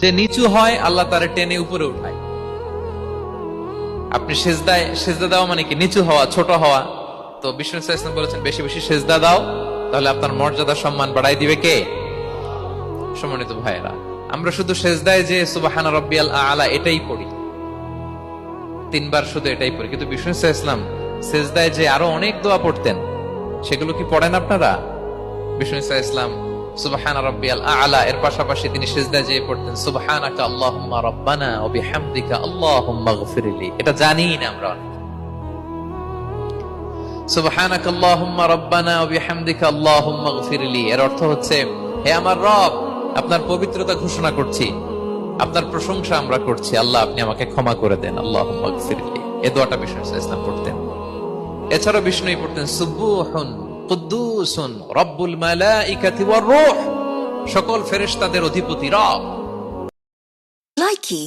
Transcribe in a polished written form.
যে নিচু হয় আল্লাহ তারে টেনে উপরে উঠায়। আপনি সেজদা দেওয়া মানে কি? নিচু হওয়া, ছোট হওয়া। তো বিষ্ণু ইসলাম ইসলাম বলেছেন বেশি বেশি সেজদা দাও, তাহলে আপনার মর্যাদা সম্মান বাড়াই দিবে কে? সম্মানিত ভাইয়েরা, আমরা শুধু সেজদায় যে সুবহানা রাব্বিয়াল আ'লা এটাই পড়ি, 3 বার শুধু এটাই পড়ি, কিন্তু বিষ্ণু ইসলাম সেজদায় যে আরো অনেক দোয়া পড়তেন, সেগুলো কি পড়েন আপনারা? বিষ্ণু ইসলাম সুবহানা রাব্বিয়াল আ'লা এর পাশাপাশি তিনি সিজদায় যেয়ে পড়তেন সুবহানাকা আল্লাহুম্মা রাব্বানা ওয়া বিহামদিকা আল্লাহুম্মা ইগফিরলি। এটা জানিই না আমরা অনেকে। সুবহানাকা আল্লাহুম্মা রাব্বানা ওয়া বিহামদিকা আল্লাহুম্মা ইগফিরলি এর অর্থ হচ্ছে, হে আমার রব, আপনার পবিত্রতা ঘোষণা করছি, আপনার প্রশংসা আমরা করছি, আল্লাহ আপনি আমাকে ক্ষমা করে দেন, আল্লাহুম্মা ইগফিরলি। এই দোয়াটা বিষ্ণু ইসলাম পড়তেন। এছাড়াও বিষ্ণুই পড়তেন সুবহুন কুদ্দুসুন রব্বুল মালাইকাতি ওয়ার রূহ, সকল ফেরেশতাদের অধিপতি রব। Likey